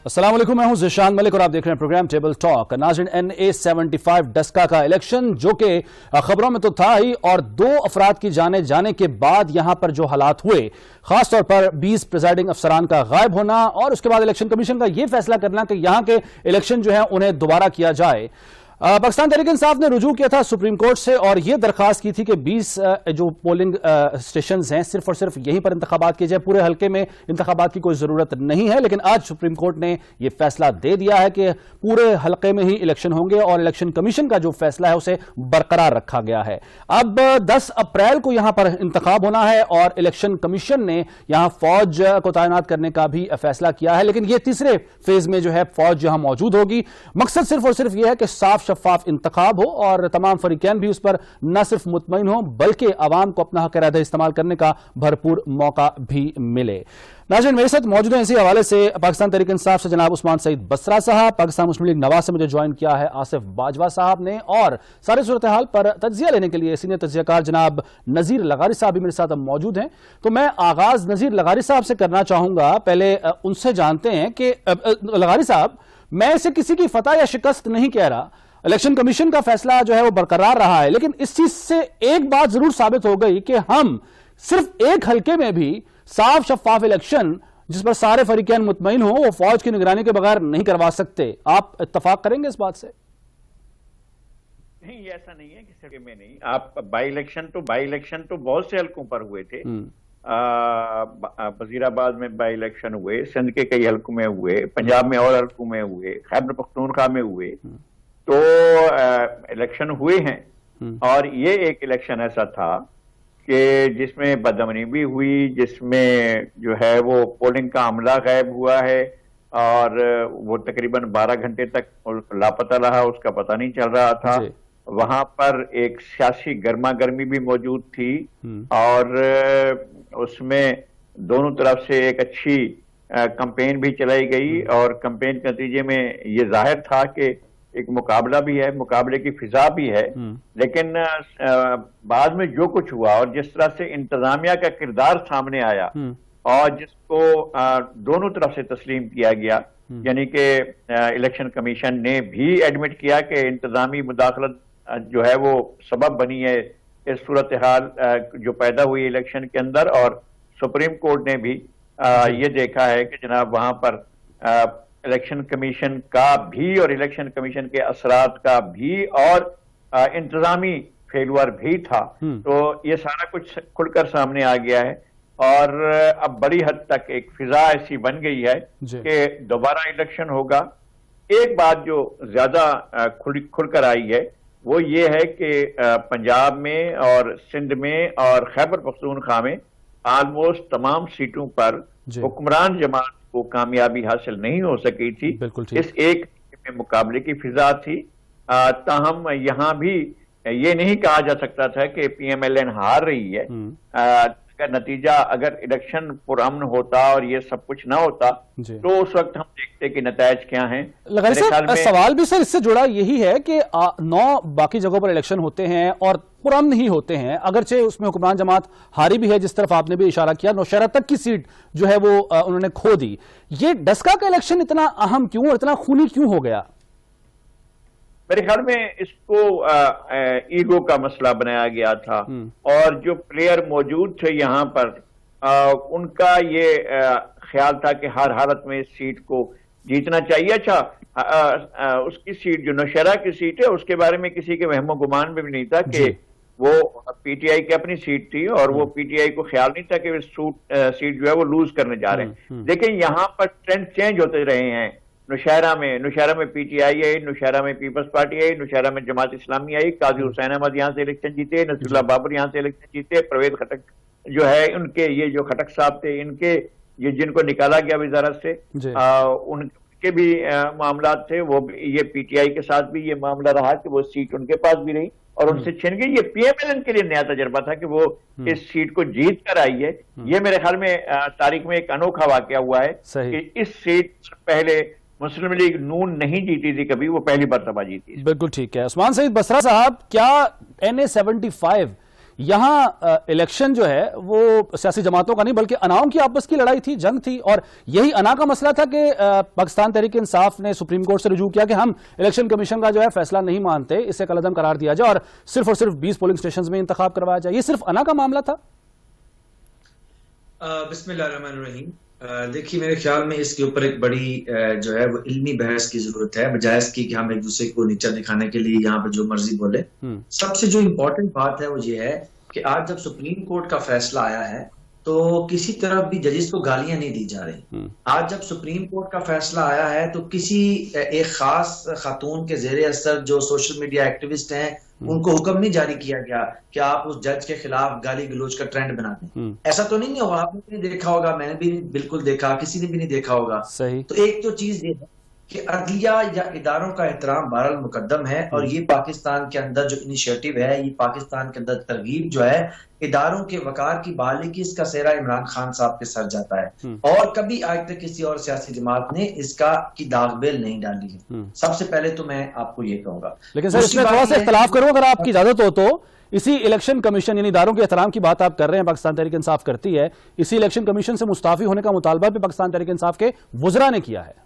अस्सलाम वालेकुम, मैं हूं ज़िशान मलिक और आप देख रहे हैं प्रोग्राम टेबल टॉक। नाज़रीन, NA-75 डस्का का इलेक्शन जो कि खबरों में तो था ही, और 2 अफराद की जाने के बाद यहां पर जो हालात हुए, खास तौर पर 20 प्रिजाइडिंग अफसरान का गायब होना और उसके बाद इलेक्शन कमीशन का यह फैसला करना कि यहां के इलेक्शन जो है उन्हें दोबारा किया जाए। पाकिस्तान तहरीक इंसाफ ने रुजू किया था सुप्रीम कोर्ट से और यह दरखास्त की थी कि 20 जो पोलिंग स्टेशंस हैं सिर्फ और सिर्फ यहीं पर इंतखाबात किए जाए, पूरे हल्के में इंतखाबात की कोई जरूरत नहीं है। लेकिन आज सुप्रीम कोर्ट ने यह फैसला दे दिया है कि पूरे हल्के में ही इलेक्शन होंगे और इलेक्शन कमीशन का जो फैसला है उसे बरकरार रखा गया है। अब 10 अप्रैल को यहां पर इंतखाब होना है और इलेक्शन कमीशन ने यहां फौज को तैनात करने का भी फैसला किया है। लेकिन यह तीसरे फेज में जो है फौज यहां मौजूद होगी। मकसद सिर्फ और सिर्फ यह है कि साफ शफाफ इंतखाब हो और तमाम फरीकैन भी उस पर न सिर्फ मुतमईन हो बल्कि अवाम को अपना हक इरादा इस्तेमाल करने का भरपूर मौका भी मिले। नाज़रीन, मेरे साथ मौजूद हैं इसी हवाले से पाकिस्तान तहरीक इंसाफ से जनाब उस्मान सईद बसरा साहब, पाकिस्तान मुस्लिम लीग नवाज से मुझे ज्वाइन किया है आसिफ बाजवा साहब ने, और सारी सूरत हाल पर तज्जिया लेने के लिए सीनियर तज्जियाकार जनाब नज़ीर लगारी साहब भी मेरे साथ मौजूद हैं। तो मैं आगाज नज़ीर लगारी साहब से करना चाहूंगा। पहले उनसे जानते हैं कि लगारी साहब, मैं इसे किसी की फतह या शिकस्त नहीं कह रहा, इलेक्शन कमीशन का फैसला जो है वो बरकरार रहा है, लेकिन इस चीज से एक बात जरूर साबित हो गई कि हम सिर्फ एक हल्के में भी साफ शफाफ इलेक्शन जिस पर सारे फरीकैन मुतमईन हो वो फौज की निगरानी के बगैर नहीं करवा सकते। आप इत्तफाक करेंगे इस बात से? नहीं, ऐसा नहीं है कि सिर्फ में नहीं। आप बाई इलेक्शन तो बहुत से हल्कों पर हुए थे। वजीराबाद में बाई इलेक्शन हुए, सिंध के कई हल्कों में हुए, पंजाब में और हल्कों में हुए, खैबर पख्तूनख्वा में हुए, तो इलेक्शन हुए हैं। और ये एक इलेक्शन ऐसा था कि जिसमें बदअमनी भी हुई, जिसमें जो है वो पोलिंग का अमला गायब हुआ है और वो तकरीबन 12 घंटे तक लापता रहा, उसका पता नहीं चल रहा था। वहां पर एक सियासी गर्मा गर्मी भी मौजूद थी और उसमें दोनों तरफ से एक अच्छी कैंपेन भी चलाई गई और कैंपेन के नतीजे में ये जाहिर था कि एक मुकाबला भी है, मुकाबले की फिजा भी है। लेकिन बाद में जो कुछ हुआ और जिस तरह से इंतजामिया का किरदार सामने आया और जिसको दोनों तरफ से तस्लीम किया गया, यानी कि इलेक्शन कमीशन ने भी एडमिट किया कि इंतजामी मुदाखलत जो है वो सबब बनी है इस सूरत हाल जो पैदा हुई इलेक्शन के अंदर, और सुप्रीम कोर्ट ने भी ये देखा है कि जनाब वहां पर इलेक्शन कमीशन का भी और इलेक्शन कमीशन के असरात का भी और इंतजामी फेलुअर भी था। तो ये सारा कुछ खुलकर सामने आ गया है और अब बड़ी हद तक एक फिजा ऐसी बन गई है कि दोबारा इलेक्शन होगा। एक बात जो ज्यादा खुलकर आई है वो ये है कि पंजाब में और सिंध में और खैबर पख्तूनख्वा में ऑलमोस्ट तमाम सीटों पर हुक्मरान जमात को कामयाबी हासिल नहीं हो सकी थी। इस एक में मुकाबले की फिजा थी। ताहम यहां भी ये नहीं कहा जा सकता था कि PMLN हार रही है। नतीजा अगर इलेक्शन पुरअमन होता और ये सब कुछ ना होता तो उस वक्त हम देखते कि नतायज क्या हैं। सवाल भी सर इससे जुड़ा यही है कि 9 बाकी जगहों पर इलेक्शन होते हैं और पुरअमन ही होते हैं, अगरचे उसमें हुक्मरान जमात हारी भी है, जिस तरफ आपने भी इशारा किया, नौशहरा तक की सीट जो है वो उन्होंने खो दी। ये डस्का का इलेक्शन इतना अहम क्यों और इतना खूनी क्यों हो गया? मेरे ख्याल में इसको ईगो का मसला बनाया गया था और जो प्लेयर मौजूद थे यहाँ पर उनका ये ख्याल था कि हर हालत में इस सीट को जीतना चाहिए। अच्छा, उसकी सीट जो नौशहरा की सीट है उसके बारे में किसी के वहमो गुमान में भी नहीं था कि वो PTI की अपनी सीट थी और वो PTI को ख्याल नहीं था कि सीट जो है वो लूज करने जा रहे हैं। लेकिन यहाँ पर ट्रेंड चेंज होते रहे हैं। नौशहरा में PTI आई, नौशहरा में पीपल्स पार्टी आई, नौशहरा में जमात इस्लामी आई, काजी हुसैन अहमद यहाँ से इलेक्शन जीते, नसीरुल्लाह बाबर यहाँ से इलेक्शन जीते, परवेज खटक जो है उनके ये जो खटक साहब थे इनके ये जिनको निकाला गया वजारत से उनके भी मामला थे। वो ये PTI के साथ भी ये मामला रहा कि वो सीट उनके पास भी रही और उनसे छिन गई। ये PMLN के लिए नया तजर्बा था कि वो इस सीट को जीत कर आई है। ये मेरे ख्याल में तारीख में एक अनोखा वाकया हुआ है कि इस सीट से पहले मुस्लिम लीग नून नहीं जीती थी कभी, वो पहली मर्तबा जीती। बिल्कुल ठीक है। उस्मान सईद बसरा साहब, क्या NA-75 یہاں الیکشن جو ہے وہ سیاسی جماعتوں کا نہیں بلکہ اناؤں کی آپس کی لڑائی تھی, جنگ تھی, اور یہی انا کا مسئلہ تھا کہ پاکستان تحریک انصاف نے سپریم کورٹ سے رجوع کیا کہ ہم الیکشن کمیشن کا جو ہے فیصلہ نہیں مانتے, اسے کالعدم قرار دیا جائے اور صرف 20 پولنگ اسٹیشنز میں انتخاب کروایا جائے. یہ صرف انا کا معاملہ تھا؟ بسم اللہ الرحمن الرحیم. دیکھیے میرے خیال میں اس کے اوپر ایک بڑی جو ہے وہ علمی بحث کی ضرورت ہے, بجائے اس کی کہ ہم ایک دوسرے کو نیچا دکھانے کے لیے یہاں پہ جو مرضی بولے. سب سے جو امپورٹنٹ بات ہے وہ یہ ہے کہ آج جب سپریم کورٹ کا فیصلہ آیا ہے تو کسی طرف بھی ججز کو گالیاں نہیں دی جا رہی. آج جب سپریم کورٹ کا فیصلہ آیا ہے تو کسی ایک خاص خاتون کے زیر اثر جو سوشل میڈیا ایکٹیوسٹ ہیں ان کو حکم نہیں جاری کیا گیا کہ آپ اس جج کے خلاف گالی گلوچ کا ٹرینڈ بنا دیں. ایسا تو نہیں ہوگا, آپ نے بھی نہیں دیکھا ہوگا, میں نے بھی بالکل دیکھا, کسی نے بھی نہیں دیکھا ہوگا. تو ایک تو چیز یہ ہے کہ عدلیہ یا اداروں کا احترام بہرحال مقدم ہے, اور یہ پاکستان کے اندر جو انیشیٹو ہے, یہ پاکستان کے اندر ترغیب جو ہے اداروں کے وقار کی بحالی کی, اس کا سہرا عمران خان صاحب کے سر جاتا ہے, اور کبھی آج تک کسی اور سیاسی جماعت نے اس کی داغ بیل نہیں ڈالی ہے. سب سے پہلے تو میں آپ کو یہ کہوں گا. لیکن سر اس میں تھوڑا سا اختلاف کروں اگر آپ کی اجازت ہو تو. اسی الیکشن کمیشن یعنی اداروں کے احترام کی بات آپ کر رہے ہیں, پاکستان تحریک انصاف کرتی ہے, اسی الیکشن کمیشن سے مستعفی ہونے کا مطالبہ بھی پاکستان تحریک انصاف کے وزراء نے کیا ہے.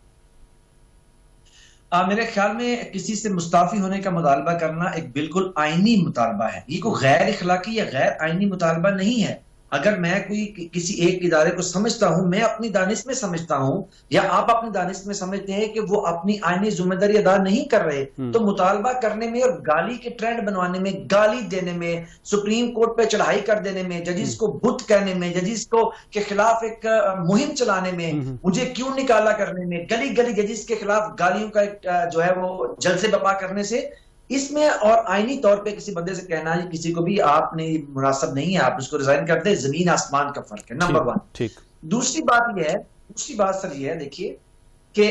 میرے خیال میں کسی سے مستعفی ہونے کا مطالبہ کرنا ایک بالکل آئینی مطالبہ ہے, یہ کوئی غیر اخلاقی یا غیر آئینی مطالبہ نہیں ہے. اگر میں کوئی کسی ایک ادارے کو سمجھتا ہوں, میں اپنی دانش میں سمجھتا ہوں, یا آپ اپنی دانش میں سمجھتے ہیں کہ وہ اپنی آئینی ذمہ داری ادا نہیں کر رہے, تو مطالبہ کرنے میں اور گالی کے ٹرینڈ بنوانے میں, گالی دینے میں, سپریم کورٹ پہ چڑھائی کر دینے میں, ججز کو بت کہنے میں, ججز کو کے خلاف ایک مہم چلانے میں, مجھے کیوں نکالا کرنے میں, گلی گلی ججز کے خلاف گالیوں کا ایک جو ہے وہ جلسے بپا کرنے سے, اس میں اور آئینی طور پہ کسی بندے سے کہنا ہے کسی کو بھی آپ نے مناسب نہیں ہے, آپ اس کو ریزائن کر دیں, زمین آسمان کا فرق ہے. نمبر 1. دوسری بات سر یہ ہے, دیکھیے کہ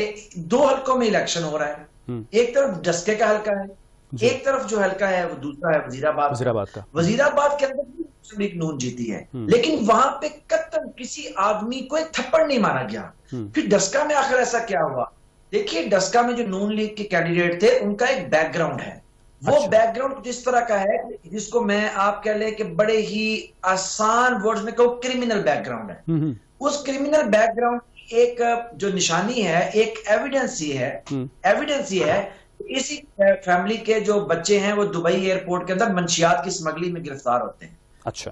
2 حلقوں میں الیکشن ہو رہا ہے, ایک طرف ڈسکے کا حلقہ ہے, ایک طرف جو حلقہ ہے وہ دوسرا ہے وزیر آباد کا. وزیر آباد کے اندر مسلم لیگ نون جیتی ہے, لیکن وہاں پہ قطعاً کسی آدمی کو ایک تھپڑ نہیں مارا گیا. پھر ڈسکا میں آخر ایسا کیا ہوا؟ دیکھیے ڈسکا میں جو نون لیگ کے کینڈیڈیٹ تھے ان کا ایک بیک گراؤنڈ ہے, وہ بیک گراؤنڈ جس طرح کا ہے جس کو میں آپ کہہ لیں کہ بڑے ہی آسان ورڈز میں کہوں کرمینل بیک گراؤنڈ ہے. اس کرمینل بیک گراؤنڈ کی ایک جو نشانی ہے, ایک ایویڈنس یہ ہے اسی فیملی کے جو بچے ہیں وہ دبئی ایئرپورٹ کے اندر منشیات کی سمگلنگ میں گرفتار ہوتے ہیں.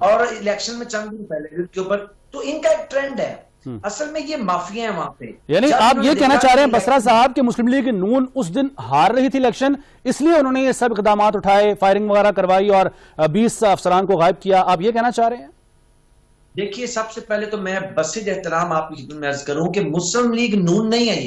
اور الیکشن میں چند دن پہلے کے اوپر, تو ان کا ایک ٹرینڈ ہے. اصل میں یہ مافیا ہیں وہاں پہ. یعنی آپ یہ کہنا چاہ رہے ہیں بسرا صاحب کہ مسلم لیگ نون اس دن ہار رہی تھی الیکشن, اس لیے انہوں نے یہ سب اقدامات اٹھائے, فائرنگ وغیرہ کروائی اور 20 افسران کو غائب کیا, آپ یہ کہنا چاہ رہے ہیں؟ دیکھیے سب سے پہلے تو میں بسجِ احترام آپ کی خدمت میں عرض کروں کہ مسلم لیگ نون نہیں ہے,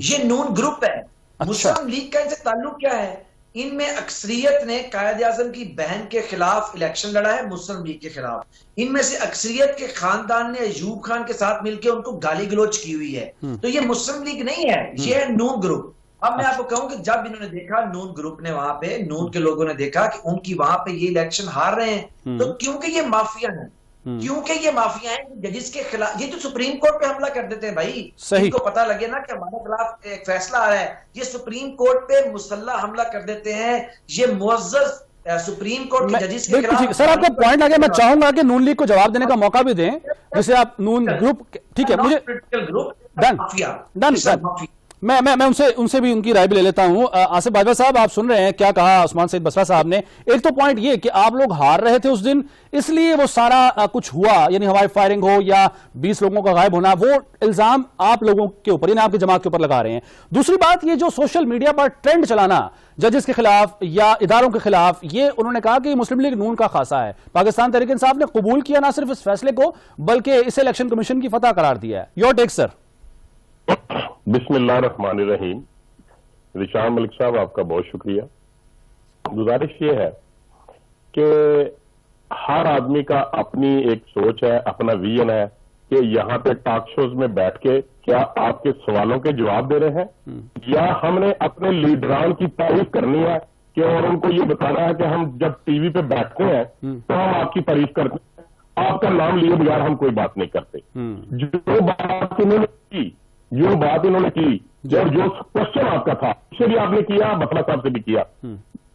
یہ نون گروپ ہے. مسلم لیگ کا ان سے تعلق کیا ہے؟ ان میں اکثریت نے قائد اعظم کی بہن کے خلاف الیکشن لڑا ہے, مسلم لیگ کے خلاف. ان میں سے اکثریت کے خاندان نے ایوب خان کے ساتھ مل کے ان کو گالی گلوچ کی ہوئی ہے. تو یہ مسلم لیگ نہیں ہے, یہ ہے نون گروپ. اب میں آپ کو کہوں کہ جب انہوں نے دیکھا, نون گروپ نے وہاں پہ, نون کے لوگوں نے دیکھا کہ ان کی وہاں پہ یہ الیکشن ہار رہے ہیں, تو کیونکہ یہ مافیا ہیں, ججز کے خلاف, یہ جو سپریم کورٹ پہ حملہ کر دیتے ہیں بھائی, ان کو پتہ لگے نا کہ ہمارے خلاف ایک فیصلہ آ رہا ہے, یہ سپریم کورٹ پہ مسلح حملہ کر دیتے ہیں, یہ معزز سپریم کورٹ کے ججز کے خلاف. سر آپ کو پوائنٹ آگے, میں چاہوں گا کہ نون لیگ کو جواب دینے کا موقع بھی دیں, جسے آپ نون گروپ, ٹھیک ہے, مجھے میں ان سے بھی ان کی رائے بھی لے لیتا ہوں. آصف باجوہ صاحب آپ سن رہے ہیں کیا کہا عثمان سعید بسرا صاحب نے. ایک تو پوائنٹ یہ کہ آپ لوگ ہار رہے تھے اس دن, اس لیے وہ سارا کچھ ہوا, یعنی ہوائی فائرنگ ہو یا 20 لوگوں کا غائب ہونا, وہ الزام آپ لوگوں کے اوپر یعنی آپ کی جماعت کے اوپر لگا رہے ہیں. دوسری بات یہ جو سوشل میڈیا پر ٹرینڈ چلانا ججز کے خلاف یا اداروں کے خلاف, یہ انہوں نے کہا کہ مسلم لیگ نون کا خاصہ ہے. پاکستان تحریک انصاف نے قبول کیا نہ صرف اس فیصلے کو بلکہ اسے الیکشن کمیشن کی فتح قرار دیا ہے. یور ٹیک سر. بسم اللہ الرحمن الرحیم. ذیشان ملک صاحب آپ کا بہت شکریہ. گزارش یہ ہے کہ ہر آدمی کا اپنی ایک سوچ ہے, اپنا ویژن ہے کہ یہاں پہ ٹاک شوز میں بیٹھ کے کیا آپ کے سوالوں کے جواب دے رہے ہیں, یا ہم نے اپنے لیڈران کی تعریف کرنی ہے کہ اور ان کو یہ بتانا ہے کہ ہم جب ٹی وی پہ بیٹھتے ہیں تو ہم آپ کی تعریف کرتے ہیں, آپ کا نام لیے بغیر ہم کوئی بات نہیں کرتے. جو بات انہوں نے کی اور جو کوشچن آپ کا تھا اس سے بھی آپ نے کیا, بسرا صاحب سے بھی کیا,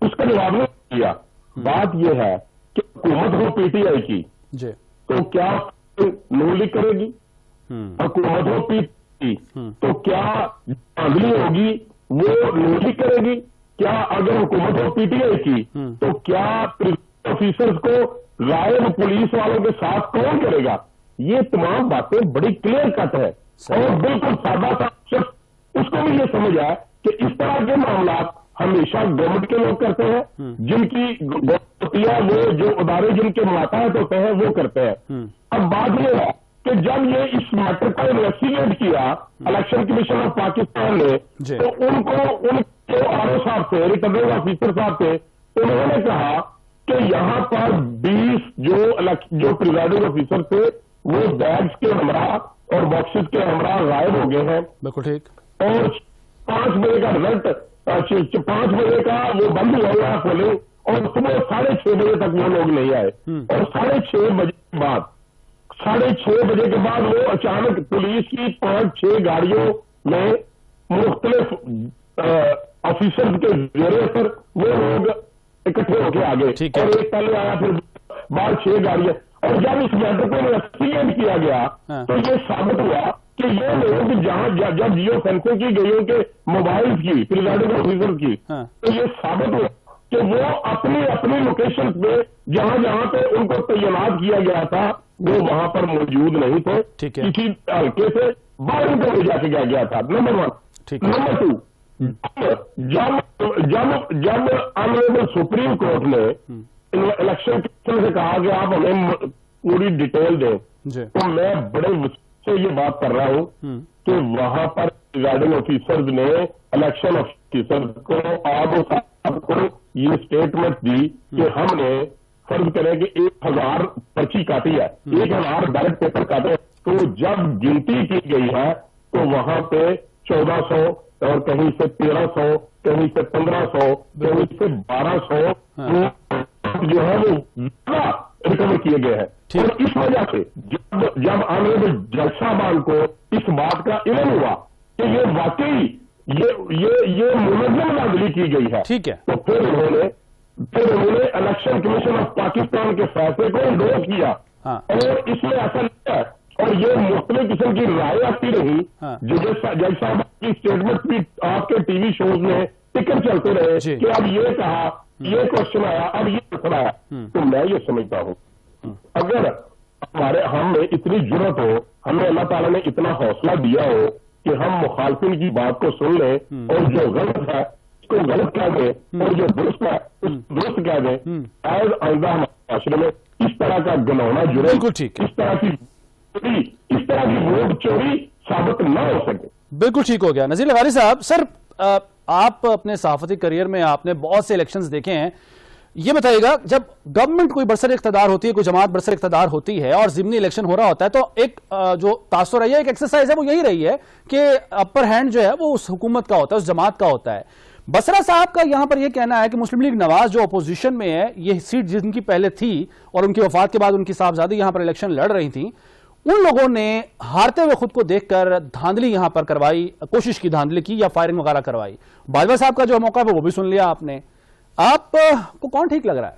اس کا جواب نہیں کیا. بات یہ ہے کہ حکومت ہو پی ٹی آئی کی جی تو کیا نون لیگ کرے گی؟ حکومت ہو پی ٹی تو کیا دھاندلی ہوگی وہ نون لیگ کرے گی؟ کیا اگر حکومت ہو پی ٹی آئی کی تو کیا آفیسرز کو غائب پولیس والوں کے ساتھ کون کرے گا؟ یہ تمام باتیں بڑی کلیئر کٹ ہے اور بالکل سادہ سا شخص اس کو بھی یہ سمجھ آیا کہ اس طرح کے معاملات ہمیشہ گورنمنٹ کے لوگ کرتے ہیں، جن کی ہوتی ہے وہ جو ادارے جن کے ماتحت ہوتے ہیں وہ کرتے ہیں۔ اب بات یہ ہے کہ جب یہ اس میٹر کو انویسٹیگیٹ کیا الیکشن کمیشن آف پاکستان نے تو ان کے آر او صاحب سے ریٹرننگ آفیسر صاحب سے انہوں نے کہا کہ یہاں پر 20 جو پریزائڈنگ آفیسر تھے وہ بیگز کے ہمراہ اور باکسز کے ہمراہ غائب ہو گئے ہیں، بالکل ٹھیک، اور 5 بجے کا رزلٹ 5 بجے کا وہ بند ہوا ہوا پولنگ اور صبح 6:30 بجے تک وہ لوگ نہیں آئے، اور 6:30 بجے کے بعد 6:30 بجے کے بعد وہ اچانک پولیس کی 5-6 گاڑیوں میں مختلف آفیسر کے زیر اثر وہ لوگ اکٹھے ہو کے آگے، اور ایک پہلے آیا پھر بعد 6 گاڑیاں، اور جب اس میٹر کو انویسٹیگیٹ کیا گیا تو یہ ثابت ہوا کہ یہ لوگ جہاں جب جیو فینسنگ کی گئی ان کے موبائل کی پریزائڈنگ آفیسر کی تو یہ ثابت ہوا کہ وہ اپنی لوکیشن پہ جہاں پہ ان کو تعینات کیا گیا تھا وہ وہاں پر موجود نہیں تھے، کسی حلقے سے باہر ان کو لے جا کے گیا تھا۔ نمبر 1۔ نمبر 2، جب آنریبل سپریم کورٹ نے الیکشن کمیشن سے کہا کہ آپ ہمیں پوری ڈیٹیل دیں تو میں بڑے سے یہ بات کر رہا ہوں کہ وہاں پر پریزائڈنگ آفیسرز نے الیکشن آفیسرز کو کو یہ اسٹیٹمنٹ دی کہ ہم نے فرض کریں کہ 1000 پرچی کاٹی ہے، 1000 بیلٹ پیپر کاٹے، تو جب گنتی کی گئی ہے تو وہاں پہ 1400 اور کہیں سے 1300 کہیں سے 1500 کہیں سے 1200 جو ہے وہ ریکور کیے گئے ہیں، اور اس وجہ سے جب آنریبل جج صاحبان کو اس بات کا علم ہوا کہ یہ واقعی یہ منظم دھاندلی کی گئی ہے، تو پھر انہوں نے الیکشن کمیشن آف پاکستان کے فیصلے کو انڈورس کیا، اور اس میں ایسا نہیں ہے، اور یہ مختلف قسم کی رائے آتی رہی، جج صاحب کی اسٹیٹمنٹ بھی آپ کے ٹی وی شوز میں ٹکر چلتے رہے کہ اب یہ کہا، یہ کوشچن آیا، اب یہ کوشچن آیا، تو میں یہ سمجھتا ہوں اگر ہم میں اتنی جرت ہو، ہمیں اللہ تعالیٰ نے اتنا حوصلہ دیا ہو کہ ہم مخالفین کی بات کو سن لیں اور جو غلط ہے اس کو غلط کہہ دیں اور جو درست ہے اس درست کہہ دیں، شاید آئندہ ہمارے معاشرے میں اس طرح کا گناؤنا جرم، اس طرح کی ووٹ چوری ثابت نہ ہو سکے۔ بالکل ٹھیک ہو گیا۔ نذیر لغاری صاحب، سر آپ اپنے صحافتی کریئر میں آپ نے بہت سے الیکشنز دیکھے ہیں، یہ بتائیے گا جب گورنمنٹ کوئی برسر اقتدار ہوتی ہے، کوئی جماعت برسر اقتدار ہوتی ہے اور ضمنی الیکشن ہو رہا ہوتا ہے تو ایک جو تاثر رہی ہے، ایک ایکسرسائز ہے، وہ یہی رہی ہے کہ اپر ہینڈ جو ہے وہ اس حکومت کا ہوتا ہے، اس جماعت کا ہوتا ہے۔ بسرا صاحب کا یہاں پر یہ کہنا ہے کہ مسلم لیگ نواز جو اپوزیشن میں ہے، یہ سیٹ جن کی پہلے تھی اور ان کی وفات کے بعد ان کی صاحبزادی یہاں پر الیکشن لڑ رہی تھیں، ان لوگوں نے ہارتے ہوئے خود کو دیکھ کر دھاندلی یہاں پر کروائی، کوشش کی دھاندلی کی یا فائرنگ وغیرہ کروائی۔ باجوہ صاحب کا جو موقع ہے وہ بھی سن لیا آپ نے، آپ کو کون ٹھیک لگ رہا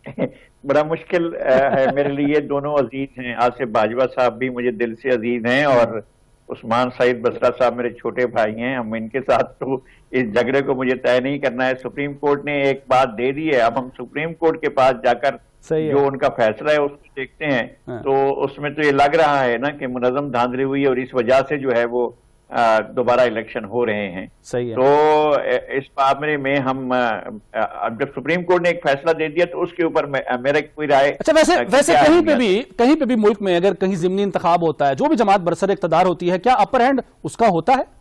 ہے؟ بڑا مشکل ہے میرے لیے، دونوں عزیز ہیں، آصف باجوہ صاحب بھی مجھے دل سے عزیز ہیں اور عثمان سعید بسرا صاحب میرے چھوٹے بھائی ہیں، ہم ان کے ساتھ تو اس جھگڑے کو مجھے طے نہیں کرنا ہے۔ سپریم کورٹ نے ایک بات دے دی ہے، اب ہم سپریم کورٹ کے پاس جا کر جو ان کا فیصلہ ہے اس کو دیکھتے ہیں، تو اس میں تو یہ لگ رہا ہے نا کہ منظم دھاندلی ہوئی اور اس وجہ سے جو ہے وہ دوبارہ الیکشن ہو رہے ہیں۔ تو اس معاملے میں ہم جب سپریم کورٹ نے ایک فیصلہ دے دیا تو اس کے اوپر میرا کوئی رائے۔ اچھا، ویسے کہیں پہ بھی ملک میں اگر کہیں ضمنی انتخاب ہوتا ہے، جو بھی جماعت برسر اقتدار ہوتی ہے، کیا اپر ہینڈ اس کا ہوتا ہے؟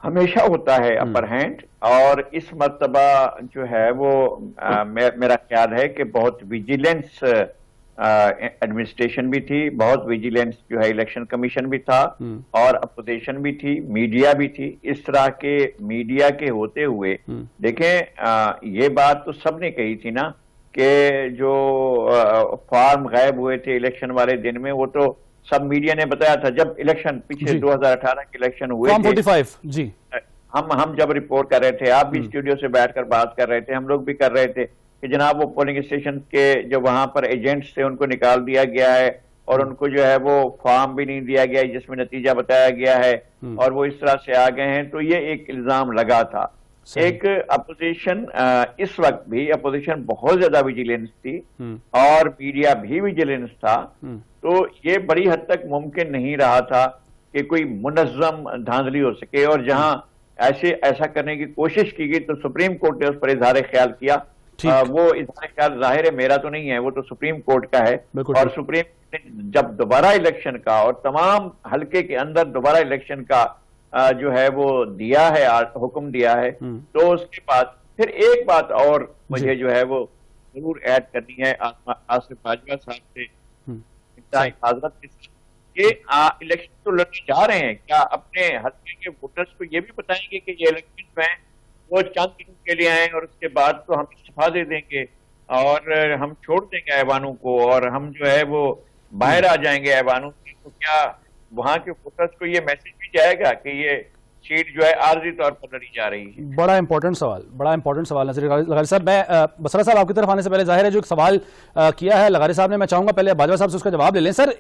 ہمیشہ ہوتا ہے اپر ہینڈ، اور اس مرتبہ جو ہے وہ میرا خیال ہے کہ بہت ویجیلنس ایڈمنسٹریشن بھی تھی، بہت ویجیلنس جو ہے الیکشن کمیشن بھی تھا اور اپوزیشن بھی تھی، میڈیا بھی تھی۔ اس طرح کے میڈیا کے ہوتے ہوئے دیکھیں یہ بات تو سب نے کہی تھی نا کہ جو فارم غائب ہوئے تھے الیکشن والے دن میں، وہ تو سب میڈیا نے بتایا تھا۔ جب الیکشن پیچھے 2018 کے الیکشن ہوئے تھے، हम जब रिपोर्ट कर रहे थे, आप भी स्टूडियो से बैठकर बात कर रहे थे, हम लोग भी कर रहे थे कि जनाब वो पोलिंग स्टेशन के जो वहां पर एजेंट्स थे उनको निकाल दिया गया है और उनको जो है वो फॉर्म भी नहीं दिया गया जिसमें नतीजा बताया गया है और वो इस तरह से आ गए हैं। तो ये एक इल्जाम लगा था। एक अपोजिशन, इस वक्त भी अपोजिशन बहुत ज्यादा विजिलेंस थी और मीडिया भी विजिलेंस था। तो ये बड़ी हद तक मुमकिन नहीं रहा था कि कोई मुनज़्ज़म धांधली हो सके, और जहां ऐसा करने की कोशिश की गई तो सुप्रीम कोर्ट ने उस पर इजहार ख्याल किया। वो इजहार ख्याल जाहिर है मेरा तो नहीं है, वो तो सुप्रीम कोर्ट का है। और सुप्रीम कोर्ट ने जब दोबारा इलेक्शन का और तमाम हलके के अंदर दोबारा इलेक्शन का जो है वो दिया है, हुक्म दिया है, तो उसके बाद फिर एक बात और मुझे जो है वो जरूर ऐड करनी है आसिफ बाजवा साहब से, कि इलेक्शन तो लड़ने जा रहे हैं, क्या अपने हल्के के वोटर्स को ये भी बताएंगे कि ये इलेक्शन जो है वो चंद दिनों के लिए आए और उसके बाद तो हम इस्तीफा दे देंगे और हम छोड़ देंगे ऐवानों को और हम जो है वो बाहर आ जाएंगे ऐवानों से? तो क्या वहां के वोटर्स को ये मैसेज भी जाएगा कि ये सीट जो है आर्जी तौर पर लड़ी जा रही है? बड़ा इंपॉर्टेंट सवाल नज़ीर लगारी साहब। मैं बसरा साहब आपकी तरफ आने से पहले जाहिर है जो एक सवाल किया है लगारी साहब ने, मैं चाहूंगा पहले बाजवा साहब से उसका जवाब ले लें। सर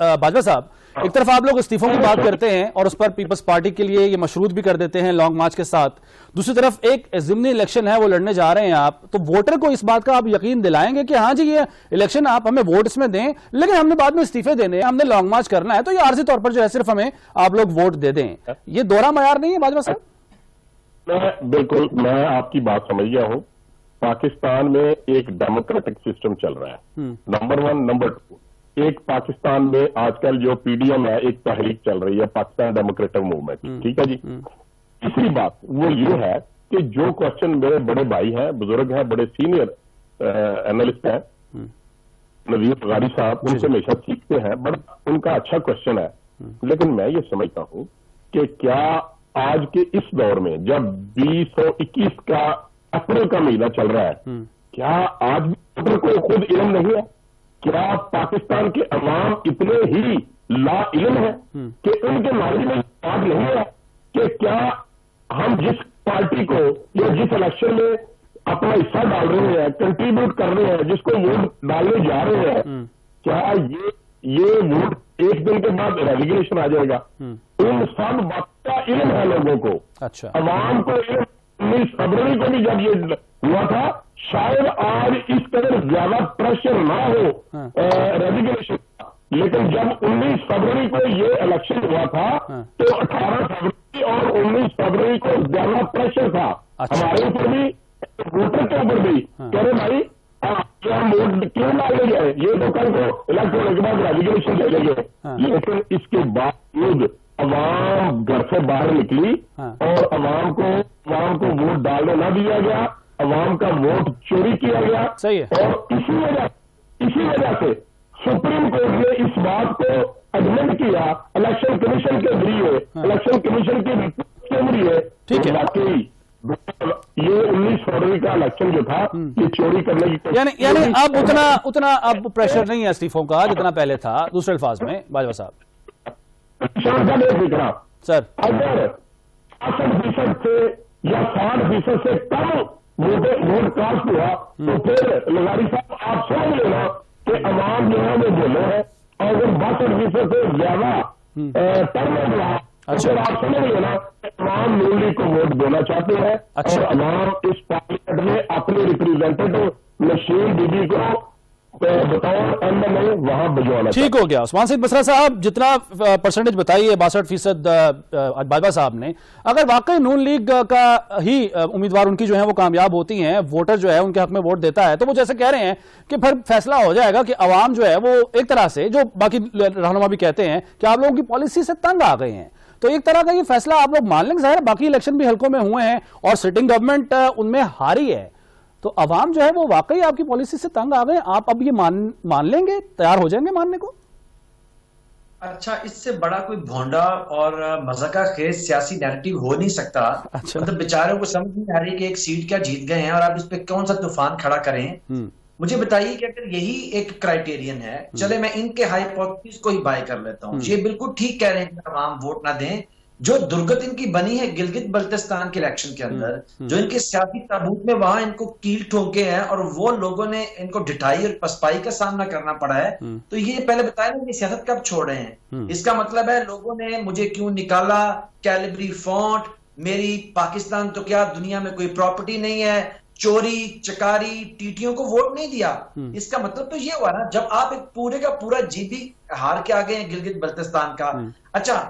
बाजवा साहब, एक तरफ आप लोग इस्तीफों की बात करते हैं और उस पर पीपल्स पार्टी के लिए ये मशरूत भी कर देते हैं लॉन्ग मार्च के साथ, दूसरी तरफ एक ज़िमनी इलेक्शन है वो लड़ने जा रहे हैं आप, तो वोटर को इस बात का आप यकीन दिलाएंगे कि हाँ जी ये इलेक्शन आप हमें वोट इसमें दें, लेकिन हमने बाद में इस्तीफे देने हैं, हमने लॉन्ग मार्च करना है, तो ये आर्जी तौर पर जो है सिर्फ हमें आप लोग वोट दे दें? ये दोहरा मयार नहीं है बाजवा साहब? बिल्कुल, मैं आपकी बात समझ गया हूं। पाकिस्तान में एक डेमोक्रेटिक सिस्टम चल रहा है, नंबर 1। नंबर 2, एक पाकिस्तान में आजकल जो पीडीएम है, एक तहरीक चल रही है, पाकिस्तान डेमोक्रेटिक मूवमेंट, ठीक है जी। तीसरी बात वो ये है कि जो क्वेश्चन मेरे बड़े भाई हैं, बुजुर्ग हैं, बड़े सीनियर एनालिस्ट हैं, नज़ीर लगारी साहब, उनसे हमेशा सीखते हैं, बड़ा उनका अच्छा क्वेश्चन है। लेकिन मैं ये समझता हूं कि क्या आज के इस दौर में जब 2021 का अप्रैल का महीना चल रहा है, क्या आज भी को खुद इल्म नहीं है? क्या पाकिस्तान के अवाम इतने ही ला इल्म है कि उनके नॉलेज में बात नहीं है कि क्या हम जिस पार्टी को या जिस इलेक्शन में अपना हिस्सा डाल रहे हैं, कंट्रीब्यूट कर रहे हैं, जिसको वोट डालने जा रहे हैं, क्या ये वोट एक दिन के बाद रेजिग्नेशन आ जाएगा? इन सब बात का इल्म है लोगों को। अच्छा, अवाम को इल्म 19 फरवरी को भी जब ये हुआ था, शायद आज इस कदर ज्यादा प्रेशर ना हो रेजिग्नेशन, लेकिन जब 19 फरवरी को ये इलेक्शन हुआ था तो 18 फरवरी और 19 फरवरी को ज्यादा प्रेशर था। अच्छा, हमारे ऊपर भी, वोटर के ऊपर भी, कह रहे भाई हम वोट क्यों डाले गए, ये तो कल को इलेक्ट होने के बाद रेजिग्नेशन ले लेंगे। लेकिन इसके बावजूद अवाम घर से बाहर निकली और अवाम को वोट डालने ना दिया गया, अवाम का वोट चोरी किया गया। सही है। और इसी वजह से सुप्रीम कोर्ट ने इस बात को एडमिट किया इलेक्शन कमीशन के जरिए, इलेक्शन कमीशन की रिपोर्ट के जरिए, ठीक है, वाकई ये 19 फरवरी का इलेक्शन जो था ये चोरी करने की यानी अब उतना अब प्रेशर नहीं है इस्तीफों का जितना पहले था। दूसरे अल्फाज में बाजवा साहब सर, अगर 60% से या 60% से कम वोट कास्ट हुआ तो फिर लगारी साहब आप समझ लेना कि अवाम जो है वो बोले है, और अगर 62% से ज्यादा टर्न रहा तो आप समझ लेना अवाम नून लीग को वोट देना चाहते हैं। और अवाम इस पार्लियामेंट में अपने रिप्रेजेंटेटिव नशीन बीबी को बताओ एमएलए वहां भिजवाना। ठीक हो गया। उस्मान सईद बसरा साहब, जितना परसेंटेज बताई है 62% बाजवा साहब ने, अगर वाकई नून लीग का ही उम्मीदवार उनकी जो है वो कामयाब होती हैं, वोटर जो है उनके हक में वोट देता है, तो वो जैसे कह रहे हैं कि फिर फैसला हो जाएगा कि अवाम जो है वो एक तरह से, जो बाकी रहनुमा भी कहते हैं कि आप लोगों की पॉलिसी से तंग आ गए हैं, तो एक तरह का ये फैसला आप लोग मान लेंगे। जाहिर बाकी इलेक्शन भी हल्कों में हुए हैं और सिटिंग गवर्नमेंट उनमें हारी है, तो अवाम जो है वो वाकई आपकी पॉलिसी से तंग आ गए, आप अब ये मान लेंगे, तैयार हो जाएंगे मानने को? अच्छा, इससे बड़ा कोई भोंडा और मजाका खेज सियासी नैरेटिव हो नहीं सकता। अच्छा, मतलब बेचारों को समझ नहीं आ रही कि एक सीट क्या जीत गए हैं और आप इस पे कौन सा तूफान खड़ा करें। मुझे बताइए कि अगर यही एक क्राइटेरियन है, चले मैं इनके हाइपोथेसिस को ही बाय कर लेता हूँ, ये बिल्कुल ठीक कह रहे हैं कि अवाम वोट ना दें, جو درگت ان کی بنی ہے گلگت بلتستان کے الیکشن کے اندر، جو ان کے سیاسی تابوت میں وہاں ان کو کیل ٹھونکے ہیں اور وہ لوگوں نے ان کو ڈٹائی اور پسپائی کا سامنا کرنا پڑا ہے، تو یہ پہلے بتایا نا یہ سیاست کب چھوڑ رہے ہیں؟ اس کا مطلب ہے لوگوں نے مجھے کیوں نکالا، کیلبری فونٹ، میری پاکستان تو کیا دنیا میں کوئی پراپرٹی نہیں ہے، چوری چکاری ٹیٹیوں کو ووٹ نہیں دیا۔ اس کا مطلب تو یہ ہوا نا جب آپ ایک پورے کا پورا جی بی ہار کے آگے ہیں گلگت بلتستان کا۔ اچھا